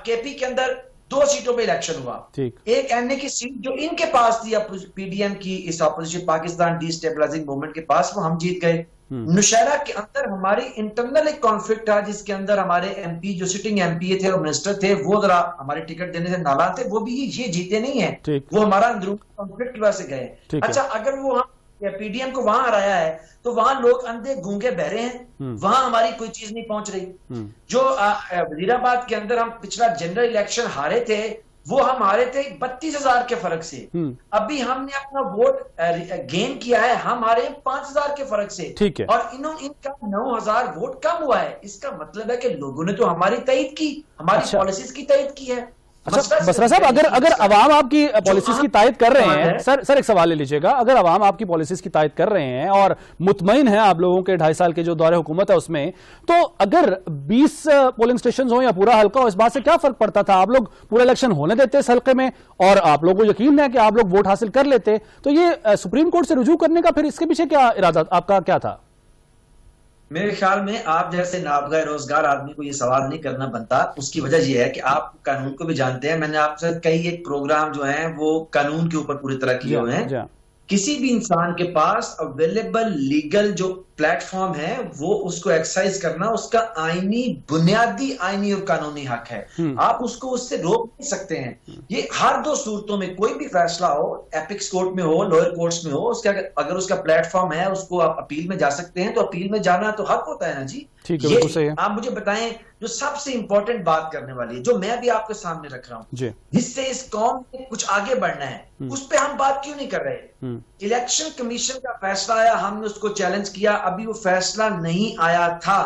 کے پی کے اندر 2 سیٹوں پہ الیکشن ہوا، ایک این اے کی سیٹ جو ان کے پاس تھی پی ڈی ایم کی اس opposition Pakistan destabilising movement کے پاس، وہ ہم جیت گئے۔ نوشہرہ کے اندر ہماری انٹرنل ایک کانفلکٹ تھا جس کے اندر ہمارے ایم پی جو سٹنگ ایم پی اے تھے اور منسٹر تھے وہ ذرا ہمارے ٹکٹ دینے سے ناراض تھے، وہ بھی یہ جیتے نہیں ہیں، وہ ہمارا اندرونی کانفلکٹ کی وجہ سے گئے۔ اچھا اگر وہ پی ڈی ایم کو وہاں ہرایا ہے تو وہاں لوگ اندھے گونگے بہرے ہیں، وہاں ہماری کوئی چیز نہیں پہنچ رہی۔ جو وزیر آباد کے اندر ہم پچھلا جنرل الیکشن ہارے تھے وہ ہم ہارے تھے 32,000 کے فرق سے، ابھی ہم نے اپنا ووٹ گین کیا ہے، ہم ہارے ہیں 5,000 کے فرق سے، اور ان کا 9,000 ووٹ کم ہوا ہے۔ اس کا مطلب ہے کہ لوگوں نے تو ہماری تائید کی، ہماری پالیسیز کی تائید کی ہے۔ اچھا بسرا صاحب، اگر عوام آپ کی پالیسیز کی تائید کر رہے ہیں، سر ایک سوال لے لیجئے گا، اگر عوام آپ کی پالیسیز کی تائید کر رہے ہیں اور مطمئن ہیں آپ لوگوں کے 2.5 سال کے جو دور حکومت ہے اس میں، تو اگر 20 پولنگ سٹیشنز ہوں یا پورا حلقہ ہو، اس بات سے کیا فرق پڑتا تھا؟ آپ لوگ پورا الیکشن ہونے دیتے اس حلقے میں اور آپ لوگوں کو یقین ہے کہ آپ لوگ ووٹ حاصل کر لیتے، تو یہ سپریم کورٹ سے رجوع کرنے کا پھر اس کے پیچھے کیا ارادہ آپ کا کیا تھا؟ میرے خیال میں آپ جیسے نابغہ روزگار آدمی کو یہ سوال نہیں کرنا بنتا۔ اس کی وجہ یہ ہے کہ آپ قانون کو بھی جانتے ہیں، میں نے آپ سے کئی ایک پروگرام جو ہیں وہ قانون کے اوپر پوری طرح کیے ہوئے ہیں۔ کسی بھی انسان کے پاس اویلیبل لیگل جو پلیٹ فارم ہے وہ اس کو ایکسرسائز کرنا اس کا آئینی بنیادی آئینی اور قانونی حق ہے، آپ اس کو اس سے روک نہیں سکتے ہیں۔ یہ ہر 2 صورتوں میں کوئی بھی فیصلہ ہو، ایپکس کورٹ میں ہو، لوئر کورٹس میں ہو، اس کا اگر اس کا پلیٹ فارم ہے اس کو آپ اپیل میں جا سکتے ہیں، تو اپیل میں جانا تو حق ہوتا ہے نا جی۔ آپ مجھے بتائیں جو سب سے امپورٹنٹ بات کرنے والی ہے جو میں بھی آپ کے سامنے رکھ رہا ہوں، جس سے اس قوم میں کچھ آگے بڑھنا ہے، اس پہ ہم بات کیوں نہیں کر رہے؟ الیکشن کمیشن کا فیصلہ آیا، ہم نے اس کو چیلنج کیا، ابھی وہ فیصلہ نہیں آیا تھا،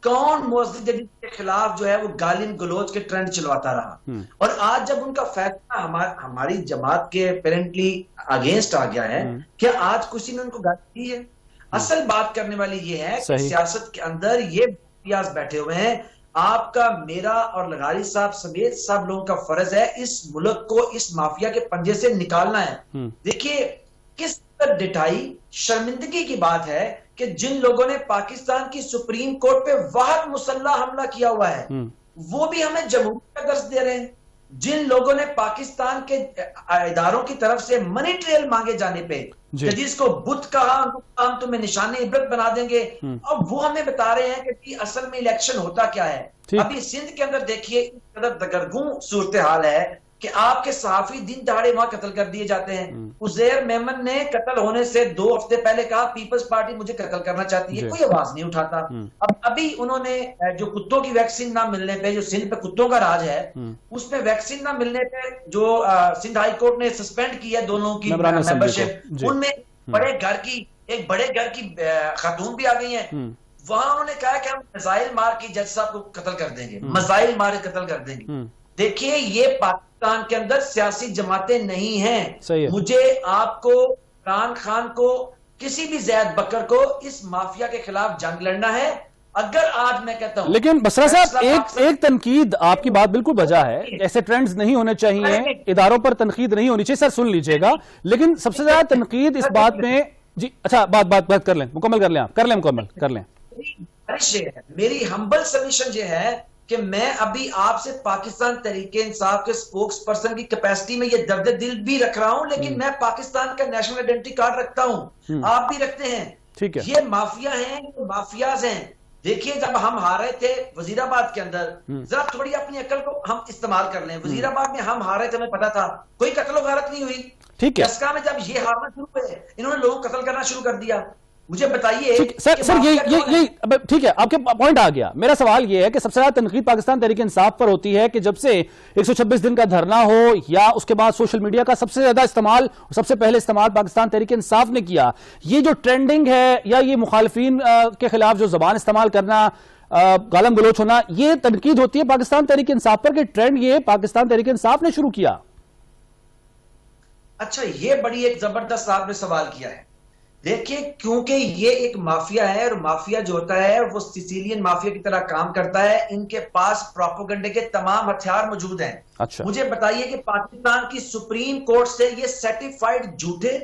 کون موظف جدید کے خلاف جو ہے وہ گالن گلوچ کے ٹرینڈ چلواتا رہا، اور آج جب ان کا فیصلہ ہماری جماعت کے اپیرنٹلی اگینسٹ آ گیا ہے، کیا آج کسی نے ان کو گالی دی ہے؟ اصل بات کرنے والی یہ ہے کہ سیاست کے اندر یہ پیاز بیٹھے ہوئے ہیں، آپ کا میرا اور لغاری صاحب سمیت سب لوگوں کا فرض ہے اس ملک کو اس مافیا کے پنجے سے نکالنا ہے۔ دیکھیے کس طرح ڈٹائی شرمندگی کی بات ہے کہ جن لوگوں نے پاکستان کی سپریم کورٹ پہ واحد مسلح حملہ کیا ہوا ہے وہ بھی ہمیں جمہوریت کا درس دے رہے ہیں، جن لوگوں نے پاکستان کے اداروں کی طرف سے منی ٹریل مانگے جانے پہ جس کو بت کہا ہم تمہیں نشان عبرت بنا دیں گے، اور وہ ہمیں بتا رہے ہیں کہ اصل میں الیکشن ہوتا کیا ہے۔ ابھی سندھ کے اندر دیکھیے اس قدر دگرگوں صورتحال ہے کہ آپ کے صحافی دن دہاڑے وہاں قتل کر دیے جاتے ہیں۔ عزیر میمن نے قتل ہونے سے 2 ہفتے پہلے کہا پیپلز پارٹی مجھے قتل کرنا چاہتی ہے، کوئی آواز نہیں اٹھاتا۔ ابھی انہوں نے جو کتوں کی ویکسین نہ ملنے پہ، جو سندھ پہ کتوں کا راج ہے اس میں ویکسین نہ ملنے پہ جو سندھ ہائی کورٹ نے سسپینڈ کی ہے دونوں کی ممبرشپ، ان میں ایک بڑے گھر کی خاتون بھی آ گئی ہیں، وہاں انہوں نے کہا کہ ہم میزائل مار کے جج صاحب کو قتل کر دیں گے، میزائل مار کے قتل کر دیں گے۔ دیکھیے یہ پاکستان کے اندر سیاسی جماعتیں نہیں ہیں، مجھے آپ کو عمران خان کو کسی بھی زید بکر کو اس مافیا کے خلاف جنگ لڑنا ہے۔ اگر آج میں کہتا ہوں، لیکن بسرا صاحب ایک تنقید، آپ کی بات بالکل بجا ہے، ایسے ٹرینڈز نہیں ہونے چاہیے، اداروں پر تنقید نہیں ہونی چاہیے، سر سن لیجئے گا، لیکن سب سے زیادہ تنقید اس بات میں جی اچھا بات کر لیں، مکمل کر لیں، آپ مکمل کر لیں۔ میری ہمبل سبمیشن یہ ہے کہ میں ابھی آپ سے پاکستان تحریک انصاف کے سپوکس پرسن کی کیپیسٹی میں یہ درد دل بھی رکھ رہا ہوں، لیکن میں پاکستان کا نیشنل آئیڈینٹی کارڈ رکھتا ہوں، آپ بھی رکھتے ہیں۔ یہ مافیا ہیں، یہ مافیاز ہیں۔ دیکھیے جب ہم ہار رہے تھے وزیر آباد کے اندر، ذرا تھوڑی اپنی عقل کو ہم استعمال کر لیں، وزیر آباد میں ہم ہار رہے تھے، ہمیں پتا تھا کوئی قتل و غارت نہیں ہوئی، دسکا میں جب یہ ہارنا شروع ہوئے انہوں نے لوگوں قتل کرنا شروع کر دیا۔ مجھے بتائیے سر یہ ٹھیک ہے، آپ کے پوائنٹ آ گیا۔ میرا سوال یہ ہے کہ سب سے زیادہ تنقید پاکستان تحریک انصاف پر ہوتی ہے کہ جب سے 126 دن کا دھرنا ہو یا اس کے بعد سوشل میڈیا کا سب سے زیادہ استعمال، سب سے پہلے استعمال پاکستان تحریک انصاف نے کیا، یہ جو ٹرینڈنگ ہے یا یہ مخالفین کے خلاف جو زبان استعمال کرنا، गालम गलोच होना, ये तनकीद होती है पाकिस्तान तहरीक इंसाफ पर कि ट्रेंड ये पाकिस्तान तहरीक इंसाफ ने शुरू किया? अच्छा, ये बड़ी एक जबरदस्त आपने सवाल किया है। देखिए, क्योंकि ये एक माफिया है और माफिया जो होता है वो सिसिलियन माफिया की तरह काम करता है, इनके पास प्रोपेगेंडे के तमाम हथियार मौजूद हैं। अच्छा, मुझे बताइए कि पाकिस्तान की सुप्रीम कोर्ट से ये सर्टिफाइड झूठे,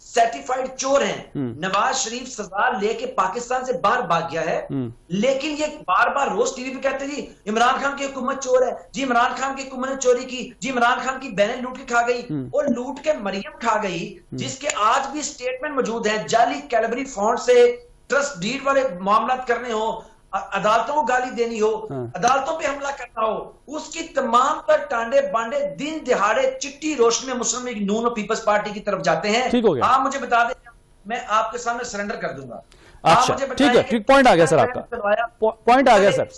सर्टिफाइड चोर हैं। नवाज शरीफ सजा लेके पाकिस्तान से बाहर भाग गया है, लेकिन ये बार बार रोज टीवी पे कहते हैं जी इमरान खान की हुकूमत चोर है, जी इमरान खान की हुकूमत ने चोरी की, जी इमरान खान की बहनें लूट के खा गई और लूट के मरियम खा गई, जिसके आज भी स्टेटमेंट मौजूद है। जाली कैलबरी फंड से ट्रस्ट डीड वाले मामला करने हो, अदालतों को गाली देनी हो, अदालतों पे हमला करना हो, उसकी तमाम पर टांडे बांडे दिन दिहाड़े चिट्टी रोशनी में मुस्लिम लीग नून और पीपल्स पार्टी की तरफ जाते हैं। ठीक हो गया। आप मुझे बता दें, मैं आपके सामने सरेंडर कर दूंगा। अच्छा, ठीक है, ठीक, पॉइंट आ गया सर, आपका पॉइंट आ गया सर,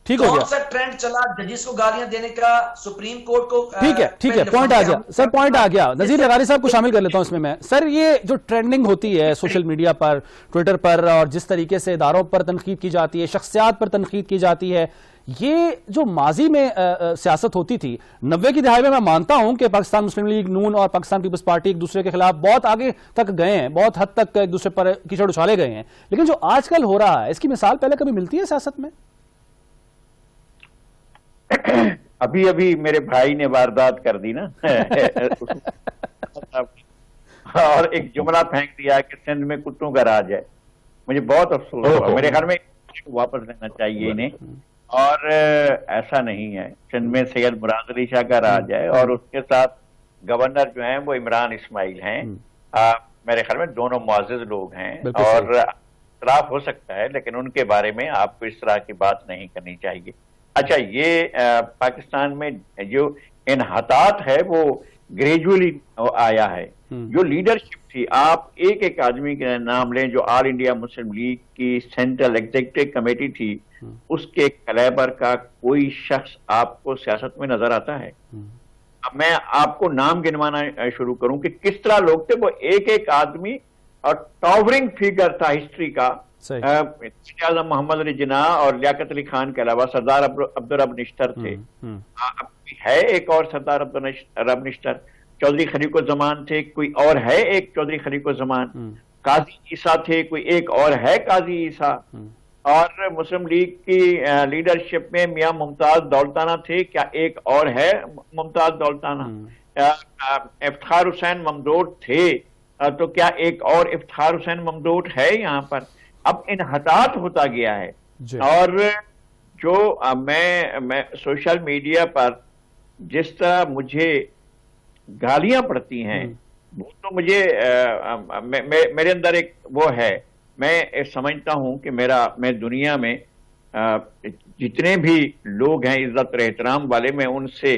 ठीक हो गया। कौन सा ट्रेंड चला जजिस को गालियां देने का, सुप्रीम कोर्ट को? ठीक है, पॉइंट आ गया सर, पॉइंट आ गया। नजीर लगारी साहब को शामिल कर लेता हूं इसमें मैं। सर, ये जो ट्रेंडिंग होती है सोशल मीडिया पर, ट्विटर पर, और जिस तरीके से इदारों पर तनकीद की जाती है, शख्सियात पर तनकीद की जाती है, ये जो माजी में सियासत होती थी 90 की दहाई में, मैं मानता हूं कि पाकिस्तान मुस्लिम लीग नून और पाकिस्तान पीपल्स पार्टी एक दूसरे के खिलाफ बहुत आगे तक गए हैं, बहुत हद तक एक दूसरे पर कीचड़ उछाले गए हैं, लेकिन जो आजकल हो रहा है इसकी मिसाल पहले कभी मिलती है सियासत में? अभी अभी मेरे भाई ने वारदात कर दी ना और एक जुमला फेंक दिया कि सिंध में कुत्तों का राज है। मुझे बहुत अफसोस हुआ। मेरे घर में वापस लेना चाहिए इन्हें, और ऐसा नहीं है। सिंध में सैयद मुराद अली शाह का राज है और उसके साथ गवर्नर जो हैं वो इमरान इस्माइल हैं। मेरे ख्याल में दोनों मुअज़्ज़िज़ लोग हैं और इख्तिलाफ हो सकता है, लेकिन उनके बारे में आपको इस तरह की बात नहीं करनी चाहिए। अच्छा, ये पाकिस्तान में जो इन्हतात है वो ग्रेजुअली आया है। जो लीडरशिप थी, आप एक एक आदमी के नाम लें जो ऑल इंडिया मुस्लिम लीग की सेंट्रल एग्जीक्यूटिव कमेटी थी, उसके कैलेबर का कोई शख्स आपको सियासत में नजर आता है? अब मैं आपको नाम गिनवाना शुरू करूं कि किस तरह लोग थे। वो एक एक आदमी और टॉवरिंग फिगर था हिस्ट्री का। आजम मोहम्मद अली जिन्ना और लियाकत अली खान के अलावा सरदार अब्दुल रब निश्तर थे। है एक और सरदार अब्दुल रब निश्तर। चौधरी खलीकुज़्ज़मान थे, कोई और है एक चौधरी खलीकुज़्ज़मान। काजी ईसा थे, कोई एक और है काजी ईसा। और मुस्लिम लीग की लीडरशिप में मियां मुमताज दौलताना थे, क्या एक और है मुमताज दौलताना? इफ्तिखार हुसैन ममदूद थे, तो क्या एक और इफ्तिखार हुसैन ममदूद है यहाँ पर? अब इन्हतात होता गया है। और जो मैं सोशल मीडिया पर जिस तरह मुझे गालियां पड़ती हैं, वो तो मुझे मेरे अंदर एक वो है, मैं समझता हूं कि मैं दुनिया में जितने भी लोग हैं इज्जत और एहतराम वाले, मैं उनसे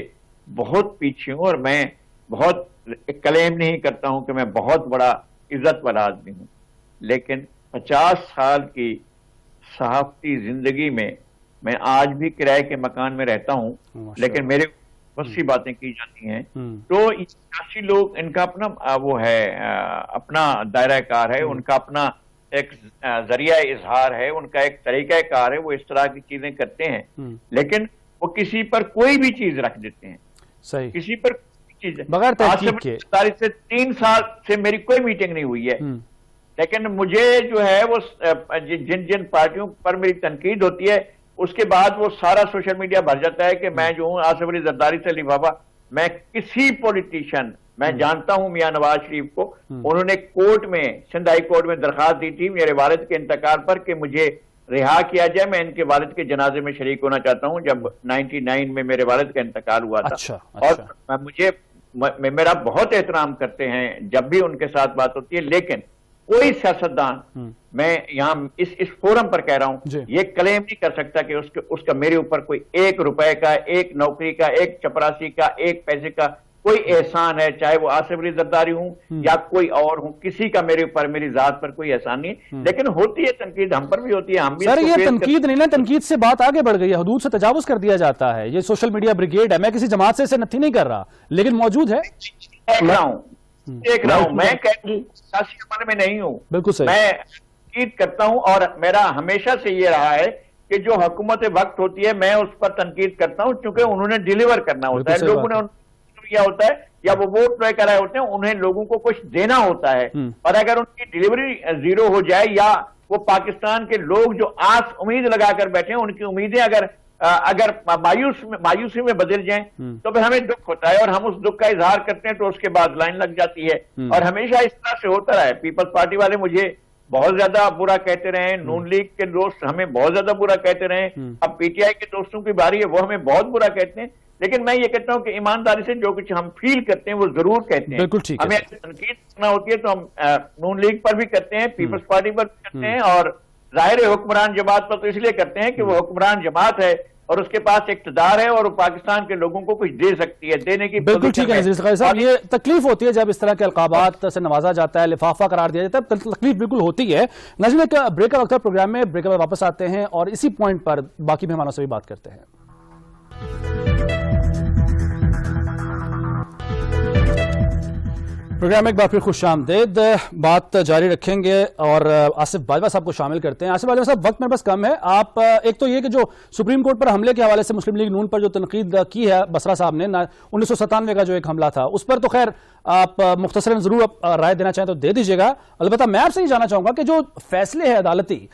बहुत पीछे हूं और मैं बहुत क्लेम नहीं करता हूं कि मैं बहुत बड़ा इज्जत वाला आदमी हूं, लेकिन 50 साल की सहाफती जिंदगी में मैं आज भी किराए के मकान में रहता हूं, लेकिन मेरे बहुत सी बातें की जाती हैं। तो सियासी लोग, इनका अपना वो है, अपना दायरा कार है, उनका अपना एक जरिया इजहार है, उनका एक तरीका कार है, वो इस तरह की चीजें करते हैं, लेकिन वो किसी पर कोई भी चीज रख देते हैं। सही, किसी पर चीज बगैर तहकीक के। 3 साल से मेरी कोई मीटिंग नहीं हुई है, लेकिन मुझे जो है वो जिन जिन पार्टियों पर मेरी तनकीद होती है, उसके बाद वो सारा सोशल मीडिया भर जाता है कि मैं जो हूं आसिफ अली जरदारी से लिफाफा। मैं किसी पॉलिटिशियन, मैं जानता हूं मियां नवाज शरीफ को, उन्होंने कोर्ट में, सिंध हाई कोर्ट में दरखास्त दी थी मेरे वालिद के इंतकाल पर कि मुझे रिहा किया जाए, मैं इनके वालिद के जनाजे में शरीक होना चाहता हूं, जब 99 में मेरे वालिद का इंतकाल हुआ था। अच्छा। और मेरा बहुत एहतराम करते हैं जब भी उनके साथ बात होती है, लेकिन कोई सियासतदान, मैं यहाँ इस फोरम पर कह रहा हूं, ये क्लेम नहीं कर सकता कि उसका मेरे ऊपर कोई 1 रुपए का, 1 नौकरी का, 1 चपरासी का, 1 पैसे का कोई एहसान है, चाहे वो आसिफ अली जरदारी हूं या कोई और हूं, किसी का मेरे ऊपर, मेरी जात पर कोई एहसान नहीं। लेकिन होती है तनकीद, हम पर भी होती है, हम भी। सर, ये तनकीद नहीं ना, तनकीद से बात आगे बढ़ गई है, हुदूद से तजावुज कर दिया जाता है। ये सोशल मीडिया ब्रिगेड है, मैं किसी जमात से इसे नथी नहीं कर रहा, लेकिन मौजूद है। देख रहा हूं, मैं सियासी अमल में नहीं हूं। बिल्कुल सही। मैं तनकीद करता हूं, और मेरा हमेशा से ये रहा है कि जो हुकूमत वक्त होती है मैं उस पर तनकीद करता हूं, क्योंकि उन्होंने डिलीवर करना होता है, लोगों ने किया होता है या वो वोट तय कराए होते हैं, उन्हें लोगों को कुछ देना होता है। और अगर उनकी डिलीवरी जीरो हो जाए या वो पाकिस्तान के लोग जो आस उम्मीद लगाकर बैठे हैं उनकी उम्मीदें अगर मायूसी में बदल जाएं तो फिर हमें दुख होता है, और हम उस दुख का इजहार करते हैं तो उसके बाद लाइन लग जाती है। और हमेशा इस तरह से होता रहा है। पीपल्स पार्टी वाले मुझे बहुत ज्यादा बुरा कहते रहे, नून लीग के दोस्त हमें बहुत ज्यादा बुरा कहते रहे, अब पीटीआई के दोस्तों की बारी है, वो हमें बहुत बुरा कहते हैं। लेकिन मैं ये कहता हूं कि ईमानदारी से जो कुछ हम फील करते हैं वो जरूर कहते हैं। बिल्कुल ठीक है। हमें तनकीद करना होती है तो हम नून लीग पर भी करते हैं, पीपल्स पार्टी पर भी करते हैं, और जाहिर है हुक्मरान जमात पर तो इसलिए करते हैं कि वो हुक्मरान जमात है और उसके पास इक़्तिदार है और वो पाकिस्तान के लोगों को कुछ दे सकती है, देने की। बिल्कुल ठीक है नज़ीर सकाई साहब, ये तकलीफ होती है जब इस तरह के अलकाबात से नवाजा जाता है, लिफाफा करार दिया जाता है, तकलीफ बिल्कुल होती है। नाज़रीन, एक ब्रेक का वक्त है प्रोग्राम में, ब्रेक के बाद वापस आते हैं और इसी पॉइंट पर बाकी मेहमानों से भी बात करते हैं। प्रोग्राम में एक बार फिर खुशामदीद, बात जारी रखेंगे और आसिफ बाजवा साहब को शामिल करते हैं। आसिफ बाजवा साहब, वक्त मेरे पास कम है, आप एक तो ये कि जो सुप्रीम कोर्ट पर हमले के हवाले से मुस्लिम लीग नून पर जो तनकीद की है बसरा साहब ने 1997 का जो एक हमला था उस पर तो खैर आप मुख्तसरन जरूर राय देना चाहें तो दे दीजिएगा। अलबत्ता मैं आपसे ये जानना चाहूंगा कि जो फैसले हैं अदालती,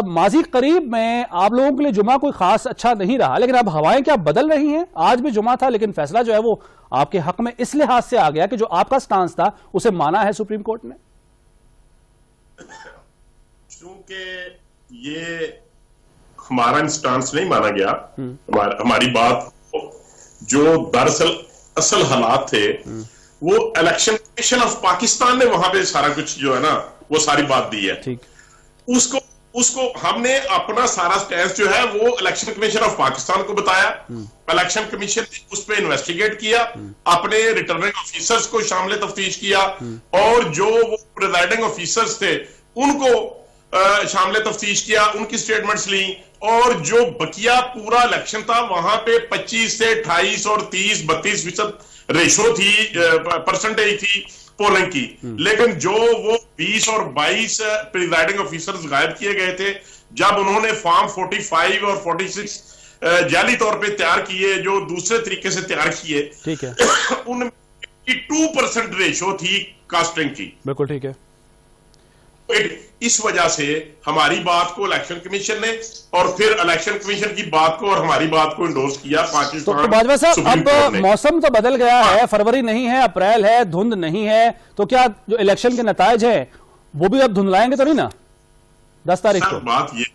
माजी करीब में आप लोगों के लिए जुमा कोई खास अच्छा नहीं रहा, लेकिन अब हवाएं क्या बदल रही हैं? आज भी जुमा था लेकिन फैसला जो है वो आपके हक में इस लिहाज से आ गया कि जो आपका स्टांस था उसे माना है सुप्रीम कोर्ट ने। चूंकि ये हमारा स्टांस नहीं माना गया, हमारी बात जो दरअसल असल हालात थे वो इलेक्शन कमीशन ऑफ पाकिस्तान ने वहां पे सारा कुछ जो है ना वो सारी बात दी है। ठीक, उसको हमने अपना सारा स्टैंस जो है वो इलेक्शन कमीशन ऑफ पाकिस्तान को बताया। इलेक्शन कमीशन ने उस पर इन्वेस्टिगेट किया, अपने रिटर्निंग ऑफिसर्स को शामिल तफ्तीश किया और जो वो प्रिजाइडिंग ऑफिसर्स थे उनको शामिल तफ्तीश किया, उनकी स्टेटमेंट्स ली, और जो बकिया पूरा इलेक्शन था वहां पे 25 से 28 और 30-32% रेशो थी, परसेंटेज थी पोलिंग की। लेकिन जो वो 20 और 22 प्रिजाइडिंग ऑफिसर्स गायब किए गए थे जब उन्होंने फॉर्म 45 और 46 जाली तौर पे तैयार किए, जो दूसरे तरीके से तैयार किए, ठीक है, उनकी 2% रेशो थी कास्टिंग की। बिल्कुल ठीक है। इस वजह से हमारी बात को इलेक्शन कमीशन ने और फिर इलेक्शन कमीशन की बात को और हमारी बात को इंडोर्स किया पाकिस्तान। तो बाजवा साहब, अब मौसम तो बदल गया है, फरवरी नहीं है, अप्रैल है, धुंध नहीं है, तो क्या जो इलेक्शन के नताइज है वो भी अब धुंधलाएंगे तो नहीं ना 10 तारीख को? बात ये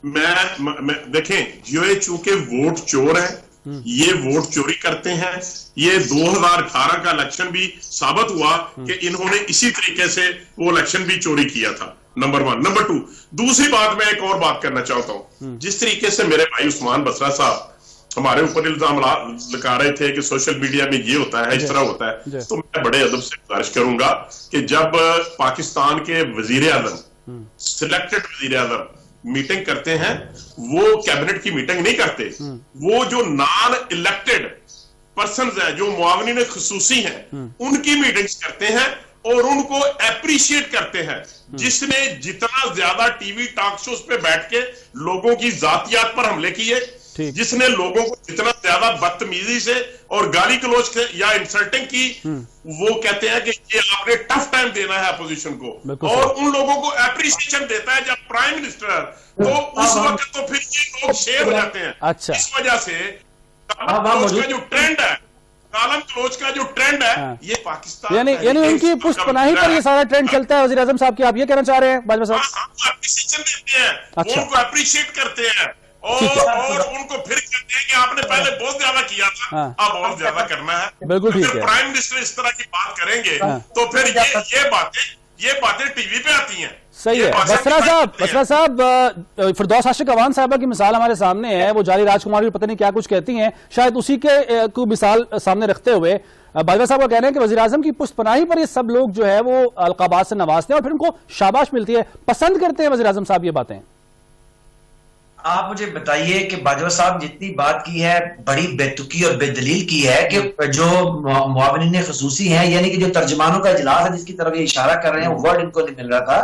मैं देखें, ये चूंकि वोट चोर है, ये वोट चोरी करते हैं, ये 2018 का इलेक्शन भी साबित हुआ कि इन्होंने इसी तरीके से वो इलेक्शन भी चोरी किया था, नंबर 1। नंबर 2, दूसरी बात मैं एक और बात करना चाहता हूं। जिस तरीके से मेरे भाई उस्मान बसरा साहब हमारे ऊपर इल्जाम लगा रहे थे कि सोशल मीडिया में ये होता है, इस तरह होता है, तो मैं बड़े अदब से गुजारिश करूंगा कि जब पाकिस्तान के वजीर आजम, सिलेक्टेड वजीर आजम मीटिंग करते हैं, वो कैबिनेट की मीटिंग नहीं करते, वो जो नॉन इलेक्टेड पर्संस हैं, जो मुआवनीन खुसूसी हैं, उनकी मीटिंग्स करते हैं और उनको एप्रिशिएट करते हैं। जिसने जितना ज्यादा टीवी टॉक शोज पे बैठ के लोगों की जातियात पर हमले किए, जिसने लोगों को जितना ज्यादा बदतमीजी से और गाली गलौज से या इंसल्टिंग की, वो कहते हैं कि ये आपने टफ टाइम देना है अपोजिशन को, और उन लोगों को एप्रिसिएशन देता है जब प्राइम मिनिस्टर, तो उस वक्त तो फिर ये लोग शेर हो जाते हैं। अच्छा, इस वजह से का जो ट्रेंड है, कालम क्लोज का जो ट्रेंड है, ये पाकिस्तान यानी उनकी पुष्ट पनाही पर ये सारा ट्रेंड चलता है। वज़ीर आज़म साहब की आप ये कहना चाह रहे हैं बाजवा साहब? एप्रिसिएशन देते हैं, उनको एप्रिशिएट करते हैं और उनको फिर कहते हैं कि आपने पहले बहुत ज्यादा किया था, अब बहुत ज्यादा करना है। बिल्कुल ठीक है। प्राइम मिनिस्टर इस तरह की बात करेंगे तो फिर ये बातें टीवी पे आती हैं। सही है। बसरा साहब, फिरदौस आशिक अवान साहबा की मिसाल हमारे सामने है, वो जाली राजकुमार भी पता नहीं क्या कुछ कहती हैं, शायद उसी के को मिसाल सामने रखते हुए बाजवा साहब का कहना है कि वज़ीर आज़म की पुष्ट पनाही पर ये सब लोग जो है वो अलकाबात से नवाजते हैं और फिर उनको शाबाश मिलती है, पसंद करते हैं वज़ीर आज़म साहब ये बातें। آپ مجھے بتائیے کہ باجوہ صاحب جتنی بات کی ہے بڑی بے تکی اور بے دلیل کی ہے کہ جو معاونین خصوصی ہیں یعنی کہ جو ترجمانوں کا اجلاس ہے جس کی طرف یہ اشارہ کر رہے ہیں وہ ورڈ ان کو نہیں مل رہا تھا،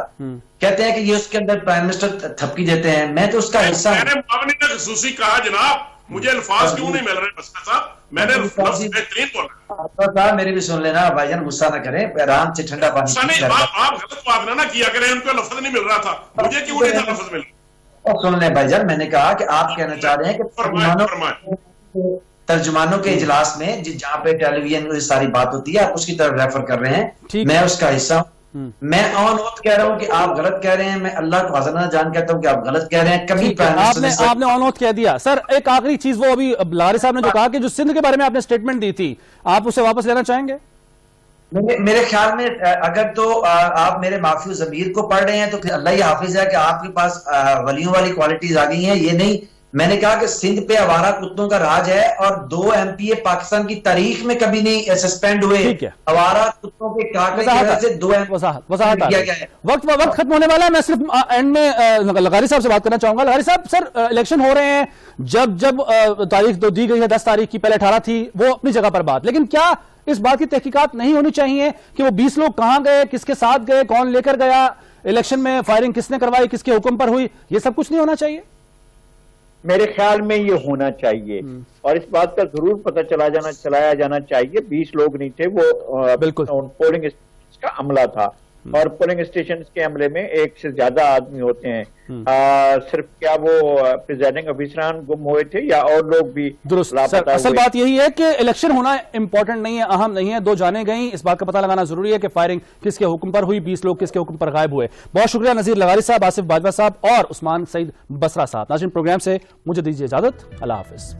کہتے ہیں کہ یہ اس کے اندر پرائم منسٹر تھپکی دیتے ہیں. میں تو اس کا حصہ میں نے معاونین خصوصی کہا جناب، مجھے الفاظ کیوں نہیں مل رہے مسئلہ صاحب؟ میں نے لفظ بہترین بولا. صاحب میری بھی سن لینا بھائی جان، غصہ نہ کریں، آرام سے ٹھنڈا پانی. آپ غلط بات نہ کیا کریں، ان کو لفظ نہیں مل رہا تھا، مجھے کیوں نہیں تھا لفظ مل رہا؟ سن لیں بھائی جان، میں نے کہا کہ آپ کہنا چاہ رہے ہیں کہ ترجمانوں کے اجلاس میں جہاں پہ ٹیلی ویژن ساری بات ہوتی ہے آپ اس کی طرف ریفر کر رہے ہیں، میں اس کا حصہ ہوں. میں آن اوتھ کہہ رہا ہوں کہ آپ غلط کہہ رہے ہیں، میں اللہ کو حاضر جان کہتا ہوں کہ آپ غلط کہہ رہے ہیں. کبھی آپ نے آن اوتھ کہہ دیا. سر ایک آخری چیز، وہ ابھی لغاری صاحب نے جو کہا کہ جو سندھ کے بارے میں آپ نے سٹیٹمنٹ دی تھی، آپ اسے واپس لینا چاہیں گے؟ میرے خیال میں اگر تو آپ میرے معافی ضمیر کو پڑھ رہے ہیں تو پھر اللہ ہی حافظ ہے کہ آپ کے پاس ولیوں والی کوالٹیز آ گئی ہیں. یہ نہیں، میں نے کہا کہ سندھ پہ آوارہ کتوں کا راج ہے اور 2 MP پاکستان کی تاریخ میں کبھی نہیں سسپینڈ ہوئے. آوارہ کتوں کے کاٹنے کی وجہ سے 2 MP کیا گیا ہے. وقت ختم ہونے والا ہے. میں صرف اینڈ میں لغاری صاحب سے بات کرنا چاہوں گا. لغاری صاحب، سر الیکشن ہو رہے ہیں، جب تاریخ تو دی گئی ہے 10 تاریخ کی، پہلے 18 تھی، وہ اپنی جگہ پر بات، لیکن کیا اس بات کی تحقیقات نہیں ہونی چاہیے کہ وہ 20 لوگ کہاں گئے، کس کے ساتھ گئے، کون لے کر گیا، الیکشن میں فائرنگ کس نے کروائی، کس کے حکم پر ہوئی؟ یہ سب کچھ نہیں ہونا چاہیے؟ میرے خیال میں یہ ہونا چاہیے، اور اس بات کا ضرور پتہ چلایا جانا چاہیے. 20 لوگ نہیں تھے، وہ بالکل پولنگ اسٹیشن کا عملہ تھا، اور پولنگ اسٹیشن کے عملے میں 1 سے زیادہ آدمی ہوتے ہیں. صرف کیا وہ پریزائڈنگ افیسران گم ہوئے تھے یا اور لوگ بھی درست؟ سر اصل بات یہی ہے کہ الیکشن ہونا امپورٹنٹ نہیں ہے، اہم نہیں ہے. 2 جانیں گئیں، اس بات کا پتہ لگانا ضروری ہے کہ فائرنگ کس کے حکم پر ہوئی، 20 لوگ کس کے حکم پر غائب ہوئے. بہت شکریہ نذیر لغاری صاحب، آصف باجوہ صاحب اور عثمان سعید بصرہ صاحب. ناظرین، پروگرام سے مجھے دیجیے اجازت. اللہ حافظ.